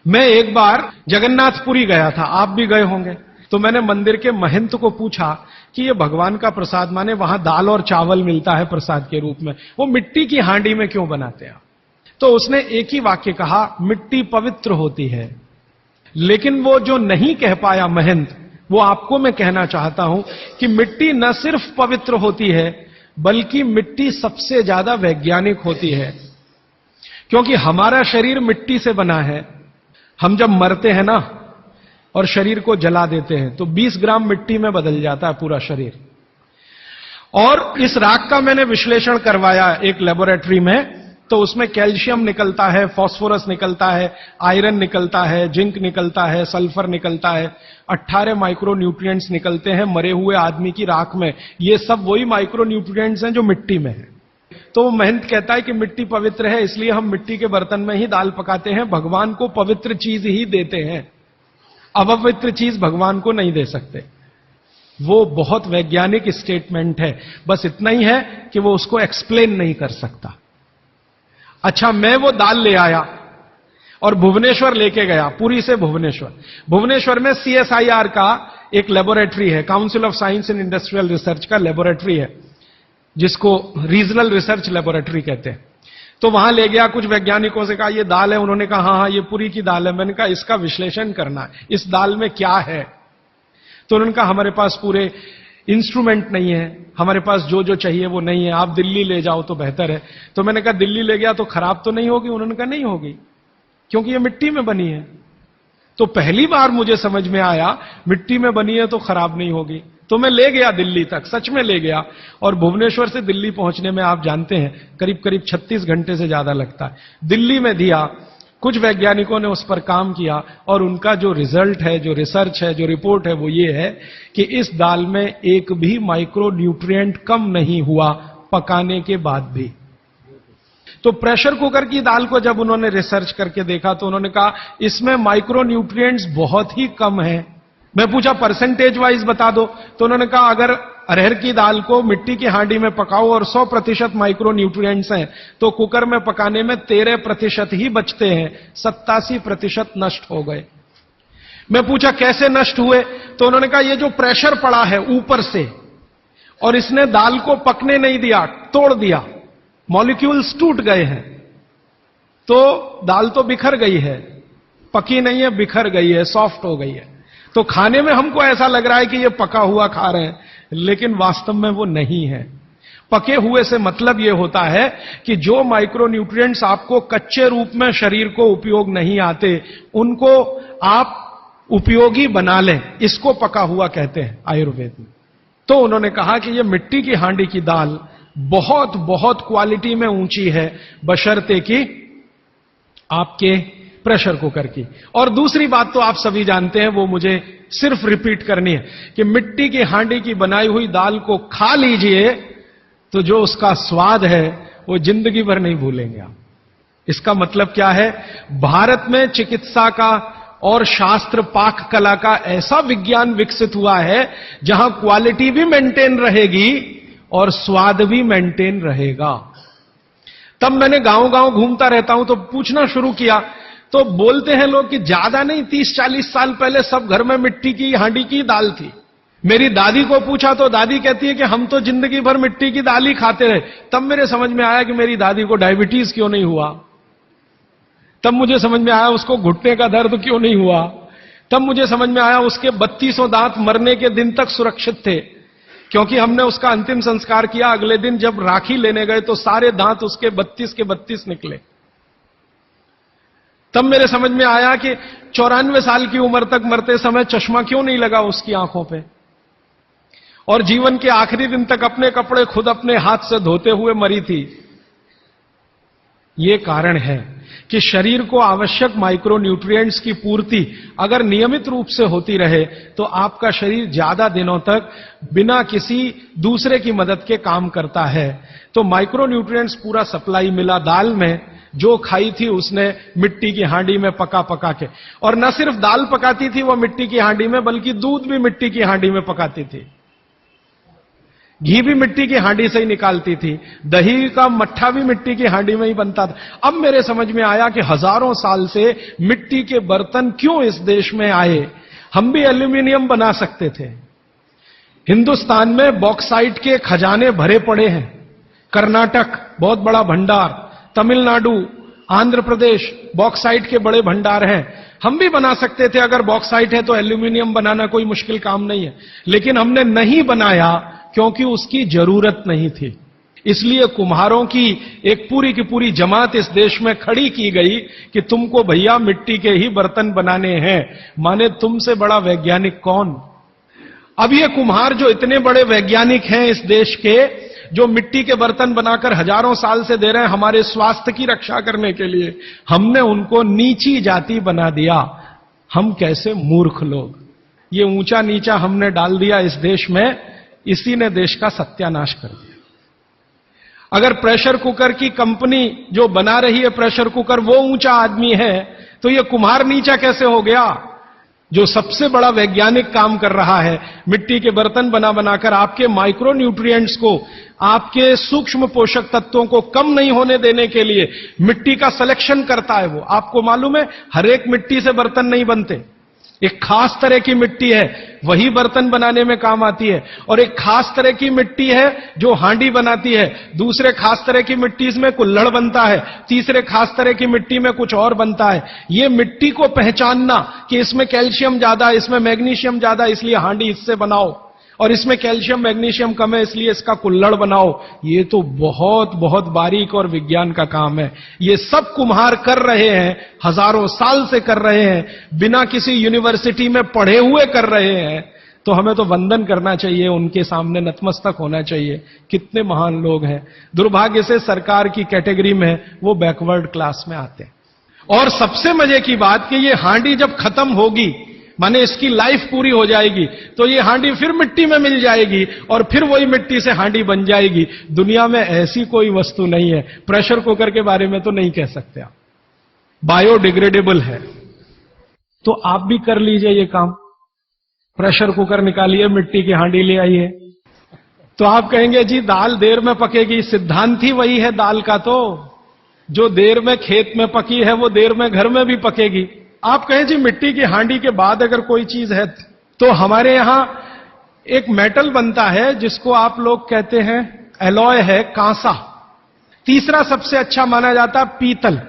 मैं एक बार जगन्नाथपुरी गया था, आप भी गए होंगे। तो मैंने मंदिर के महंत को पूछा कि ये भगवान का प्रसाद, माने वहां दाल और चावल मिलता है प्रसाद के रूप में, वो मिट्टी की हांडी में क्यों बनाते हैं? तो उसने एक ही वाक्य कहा, मिट्टी पवित्र होती है। लेकिन वो जो नहीं कह पाया महंत, वो आपको मैं कहना चाहता हूं कि मिट्टी न सिर्फ पवित्र होती है, बल्कि मिट्टी सबसे ज्यादा वैज्ञानिक होती है। क्योंकि हमारा शरीर मिट्टी से बना है। हम जब मरते हैं ना और शरीर को जला देते हैं तो 20 ग्राम मिट्टी में बदल जाता है पूरा शरीर। और इस राख का मैंने विश्लेषण करवाया एक लेबोरेटरी में, तो उसमें कैल्शियम निकलता है, फास्फोरस निकलता है, आयरन निकलता है, जिंक निकलता है, सल्फर निकलता है, 18 माइक्रो न्यूट्रिएंट्स निकलते हैं मरे हुए आदमी की राख में। ये सब वही माइक्रो न्यूट्रिएंट्स हैं जो मिट्टी में है। तो वो महंत कहता है कि मिट्टी पवित्र है, इसलिए हम मिट्टी के बर्तन में ही दाल पकाते हैं, भगवान को पवित्र चीज ही देते हैं, अपवित्र चीज भगवान को नहीं दे सकते। वो बहुत वैज्ञानिक स्टेटमेंट है, बस इतना ही है कि वो उसको एक्सप्लेन नहीं कर सकता। अच्छा, मैं वो दाल ले आया और भुवनेश्वर लेके गया, पुरी से भुवनेश्वर। भुवनेश्वर में CSIR का एक लेबोरेटरी है, council of science and industrial research का लेबोरेटरी है, जिसको रीजनल रिसर्च लेबोरेटरी कहते हैं। तो वहां ले गया, कुछ वैज्ञानिकों से कहा ये दाल है, उन्होंने कहा हाँ ये पुरी की दाल है। मैंने कहा इसका विश्लेषण करना है, इस दाल में क्या है? तो उन्होंने कहा हमारे पास पूरे इंस्ट्रूमेंट नहीं है, हमारे पास जो जो चाहिए वो नहीं है, आप दिल्ली ले जाओ तो बेहतर है। तो मैंने कहा दिल्ली ले गया तो खराब तो नहीं होगी? उन्होंने कहा नहीं होगी, क्योंकि ये मिट्टी में बनी है। तो पहली बार मुझे समझ में आया मिट्टी में बनी है तो खराब नहीं होगी। तो मैं ले गया दिल्ली तक, सच में ले गया। और भुवनेश्वर से दिल्ली पहुंचने में आप जानते हैं करीब करीब 36 घंटे से ज्यादा लगता है। दिल्ली में दिया, कुछ वैज्ञानिकों ने उस पर काम किया और उनका जो रिजल्ट है, जो रिसर्च है, जो रिपोर्ट है, वो ये है कि इस दाल में एक भी माइक्रो न्यूट्रिएंट कम नहीं हुआ पकाने के बाद भी। तो प्रेशर कुकर की दाल को जब उन्होंने रिसर्च करके देखा तो उन्होंने कहा इसमें माइक्रो न्यूट्रिएंट्स बहुत ही कम है। मैं पूछा परसेंटेज वाइज बता दो, तो उन्होंने कहा अगर अरहर की दाल को मिट्टी की हांडी में पकाओ और 100% माइक्रो न्यूट्रिएंट्स हैं, तो कुकर में पकाने में 13% ही बचते हैं, 87% नष्ट हो गए। मैं पूछा कैसे नष्ट हुए? तो उन्होंने कहा ये जो प्रेशर पड़ा है ऊपर से और इसने दाल को पकने नहीं दिया, तोड़ दिया, मॉलिक्यूल्स टूट गए हैं, तो दाल तो बिखर गई है, पकी नहीं है, बिखर गई है, सॉफ्ट हो गई है। तो खाने में हमको ऐसा लग रहा है कि ये पका हुआ खा रहे हैं, लेकिन वास्तव में वो नहीं है। पके हुए से मतलब यह होता है कि जो माइक्रो न्यूट्रिएंट्स आपको कच्चे रूप में शरीर को उपयोग नहीं आते, उनको आप उपयोगी बना लें, इसको पका हुआ कहते हैं आयुर्वेद में। तो उन्होंने कहा कि ये मिट्टी की हांडी की दाल बहुत बहुत क्वालिटी में ऊंची है, बशर्ते कि आपके प्रेशर कुकर की। और दूसरी बात तो आप सभी जानते हैं, वो मुझे सिर्फ रिपीट करनी है कि मिट्टी की हांडी की बनाई हुई दाल को खा लीजिए तो जो उसका स्वाद है वो जिंदगी भर नहीं भूलेंगे आप। इसका मतलब क्या है? भारत में चिकित्सा का और शास्त्र पाक कला का ऐसा विज्ञान विकसित हुआ है जहां क्वालिटी भी मेंटेन रहेगी और स्वाद भी मेंटेन रहेगा। तब मैंने गांव गांव घूमता रहता हूं तो पूछना शुरू किया, तो बोलते हैं लोग कि ज्यादा नहीं, 30-40 साल पहले सब घर में मिट्टी की हांडी की दाल थी। मेरी दादी को पूछा तो दादी कहती है कि हम तो जिंदगी भर मिट्टी की दाल ही खाते रहे। तब मेरे समझ में आया कि मेरी दादी को डायबिटीज क्यों नहीं हुआ। तब मुझे समझ में आया उसको घुटने का दर्द क्यों नहीं हुआ। तब मुझे समझ में आया उसके 32 दांत मरने के दिन तक सुरक्षित थे, क्योंकि हमने उसका अंतिम संस्कार किया। अगले दिन जब राखी लेने गए तो सारे दांत उसके 32 के 32 निकले। तब मेरे समझ में आया कि 94 साल की उम्र तक मरते समय चश्मा क्यों नहीं लगा उसकी आंखों पे, और जीवन के आखिरी दिन तक अपने कपड़े खुद अपने हाथ से धोते हुए मरी थी। यह कारण है कि शरीर को आवश्यक माइक्रो न्यूट्रिएंट्स की पूर्ति अगर नियमित रूप से होती रहे तो आपका शरीर ज्यादा दिनों तक बिना किसी दूसरे की मदद के काम करता है। तो माइक्रो न्यूट्रिएंट्स पूरा सप्लाई मिला दाल में, जो खाई थी उसने मिट्टी की हांडी में पका पका के। और न सिर्फ दाल पकाती थी वो मिट्टी की हांडी में, बल्कि दूध भी मिट्टी की हांडी में पकाती थी। घी भी मिट्टी की हांडी से ही निकालती थी, दही का मट्ठा भी मिट्टी की हांडी में ही बनता था। अब मेरे समझ में आया कि हजारों साल से मिट्टी के बर्तन क्यों इस देश में आए। हम भी एल्यूमिनियम बना सकते थे। हिंदुस्तान में बॉक्साइट के खजाने भरे पड़े हैं। कर्नाटक बहुत बड़ा भंडार, तमिलनाडु, आंध्र प्रदेश बॉक्साइट के बड़े भंडार हैं। हम भी बना सकते थे, अगर बॉक्साइट है तो एल्यूमिनियम बनाना कोई मुश्किल काम नहीं है। लेकिन हमने नहीं बनाया क्योंकि उसकी जरूरत नहीं थी। इसलिए कुम्हारों की एक पूरी की पूरी जमात इस देश में खड़ी की गई कि तुमको भैया मिट्टी के ही बर्तन बनाने हैं। माने तुमसे बड़ा वैज्ञानिक कौन। अब ये कुम्हार जो इतने बड़े वैज्ञानिक हैं इस देश के, जो मिट्टी के बर्तन बनाकर हजारों साल से दे रहे हैं हमारे स्वास्थ्य की रक्षा करने के लिए, हमने उनको नीची जाति बना दिया। हम कैसे मूर्ख लोग, ये ऊंचा नीचा हमने डाल दिया इस देश में, इसी ने देश का सत्यानाश कर दिया। अगर प्रेशर कुकर की कंपनी जो बना रही है प्रेशर कुकर वो ऊंचा आदमी है, तो ये कुम्हार नीचा कैसे हो गया। जो सबसे बड़ा वैज्ञानिक काम कर रहा है, मिट्टी के बर्तन बना बनाकर आपके माइक्रो न्यूट्रिएंट्स को, आपके सूक्ष्म पोषक तत्वों को कम नहीं होने देने के लिए मिट्टी का सिलेक्शन करता है वो। आपको मालूम है हर एक मिट्टी से बर्तन नहीं बनते। एक खास तरह की मिट्टी है वही बर्तन बनाने में काम आती है, और एक खास तरह की मिट्टी है जो हांडी बनाती है, दूसरे खास तरह की मिट्टी में कुल्हड़ बनता है, तीसरे खास तरह की मिट्टी में कुछ और बनता है। ये मिट्टी को पहचानना कि इसमें कैल्शियम ज्यादा, इसमें मैग्नीशियम ज्यादा, इसलिए हांडी इससे बनाओ, और इसमें कैल्शियम मैग्नीशियम कम है इसलिए इसका कुल्हड़ बनाओ, ये तो बहुत बहुत बारीक और विज्ञान का काम है। ये सब कुम्हार कर रहे हैं, हजारों साल से कर रहे हैं, बिना किसी यूनिवर्सिटी में पढ़े हुए कर रहे हैं। तो हमें तो वंदन करना चाहिए, उनके सामने नतमस्तक होना चाहिए। कितने महान लोग हैं। दुर्भाग्य से सरकार की कैटेगरी में वो बैकवर्ड क्लास में आते हैं। और सबसे मजे की बात कि ये हांडी जब खत्म होगी, माने इसकी लाइफ पूरी हो जाएगी, तो ये हांडी फिर मिट्टी में मिल जाएगी और फिर वही मिट्टी से हांडी बन जाएगी। दुनिया में ऐसी कोई वस्तु नहीं है। प्रेशर कुकर के बारे में तो नहीं कह सकते आप, बायोडिग्रेडेबल है। तो आप भी कर लीजिए ये काम, प्रेशर कुकर निकालिए, मिट्टी की हांडी ले आइए। तो आप कहेंगे जी दाल देर में पकेगी, सिद्धांत ही वही है दाल का, तो जो देर में खेत में पकी है वो देर में घर में भी पकेगी। आप कहें जी मिट्टी की हांडी के बाद अगर कोई चीज है, तो हमारे यहां एक मेटल बनता है जिसको आप लोग कहते हैं एलॉय है, कांसा। तीसरा सबसे अच्छा माना जाता है पीतल।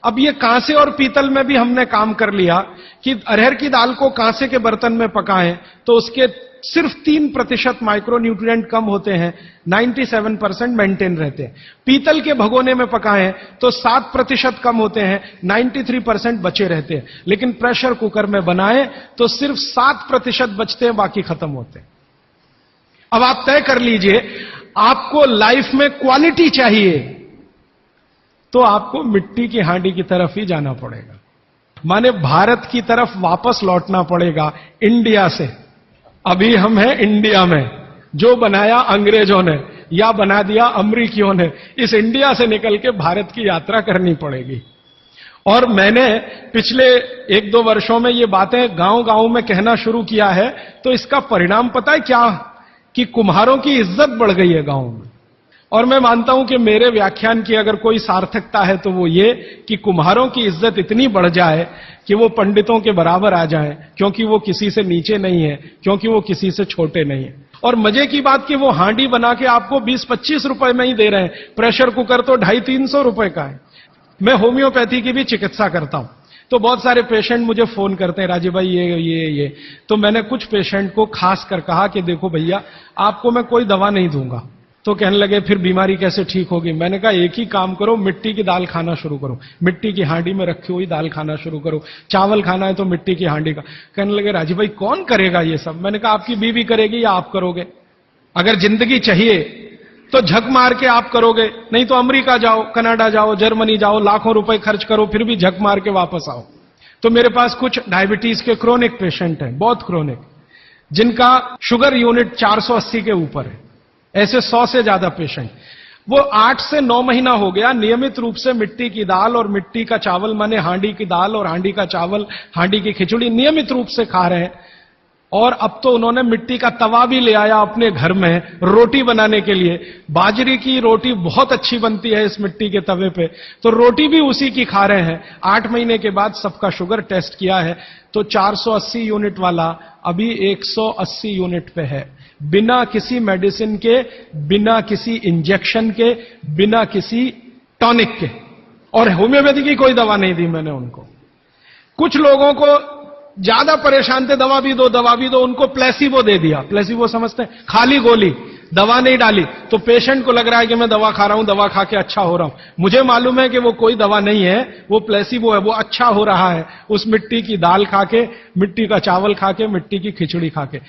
अब ये कांसे और पीतल में भी हमने काम कर लिया कि अरहर की दाल को कांसे के बर्तन में पकाएं तो उसके सिर्फ 3% माइक्रो न्यूट्रिएंट कम होते हैं, 97% मेंटेन रहते हैं। पीतल के भगोने में पकाएं तो 7% कम होते हैं, 93% बचे रहते हैं। लेकिन प्रेशर कुकर में बनाएं तो सिर्फ 7% बचते हैं, बाकी खत्म होते हैं। अब आप तय कर लीजिए, आपको लाइफ में क्वालिटी चाहिए तो आपको मिट्टी की हांडी की तरफ ही जाना पड़ेगा, माने भारत की तरफ वापस लौटना पड़ेगा, इंडिया से। अभी हम हैं इंडिया में, जो बनाया अंग्रेजों ने या बना दिया अमरीकियों ने, इस इंडिया से निकल के भारत की यात्रा करनी पड़ेगी। और मैंने पिछले 1-2 वर्षों में ये बातें गांव-गांव में कहना शुरू किया है, तो इसका परिणाम पता है क्या, कि कुम्हारों की इज्जत बढ़ गई है गांव में। और मैं मानता हूं कि मेरे व्याख्यान की अगर कोई सार्थकता है तो वो ये कि कुम्हारों की इज्जत इतनी बढ़ जाए कि वो पंडितों के बराबर आ जाएं, क्योंकि वो किसी से नीचे नहीं है, क्योंकि वो किसी से छोटे नहीं है। और मजे की बात कि वो हांडी बना के आपको 20-25 रुपए में ही दे रहे हैं, प्रेशर कुकर तो 250-300 रुपए का है। मैं होम्योपैथी की भी चिकित्सा करता हूं, तो बहुत सारे पेशेंट मुझे फोन करते हैं, राजीव भाई ये। तो मैंने कुछ पेशेंट को खास कर कहा कि देखो भैया, आपको मैं कोई दवा नहीं दूंगा। तो कहने लगे फिर बीमारी कैसे ठीक होगी। मैंने कहा एक ही काम करो, मिट्टी की दाल खाना शुरू करो, मिट्टी की हांडी में रखी हुई दाल खाना शुरू करो। चावल खाना है तो मिट्टी की हांडी का। कहने लगे राजीव भाई कौन करेगा ये सब। मैंने कहा आपकी बीवी करेगी या आप करोगे। अगर जिंदगी चाहिए तो झक मार के आप करोगे, नहीं तो अमेरिका जाओ, कनाडा जाओ, जर्मनी जाओ, लाखों रुपए खर्च करो, फिर भी झक मार के वापस आओ। तो मेरे पास कुछ डायबिटीज के क्रोनिक पेशेंट हैं, बहुत क्रोनिक, जिनका शुगर यूनिट 480 के ऊपर है। ऐसे 100 से ज्यादा पेशेंट, वो 8 से 9 महीना हो गया नियमित रूप से मिट्टी की दाल और मिट्टी का चावल, माने हांडी की दाल और हांडी का चावल, हांडी की खिचड़ी नियमित रूप से खा रहे हैं। और अब तो उन्होंने मिट्टी का तवा भी ले आया अपने घर में रोटी बनाने के लिए। बाजरे की रोटी बहुत अच्छी बनती है इस मिट्टी के तवे पे, तो रोटी भी उसी की खा रहे हैं। 8 महीने के बाद सबका शुगर टेस्ट किया है तो 480 यूनिट वाला अभी 180 यूनिट पे है, बिना किसी मेडिसिन के, बिना किसी इंजेक्शन के, बिना किसी टॉनिक के। और होम्योपैथी की कोई दवा नहीं दी मैंने उनको। कुछ लोगों को ज्यादा परेशान थे, दवा भी दो दवा भी दो, उनको प्लेसिबो दे दिया। प्लेसिबो समझते हैं, खाली गोली, दवा नहीं डाली। तो पेशेंट को लग रहा है कि मैं दवा खा रहा हूं, दवा खा के अच्छा हो रहा हूं। मुझे मालूम है कि वो कोई दवा नहीं है, वो प्लेसिबो है, वो अच्छा हो रहा है उस मिट्टी की दाल खा के, मिट्टी का चावल खा के, मिट्टी की खिचड़ी खा के।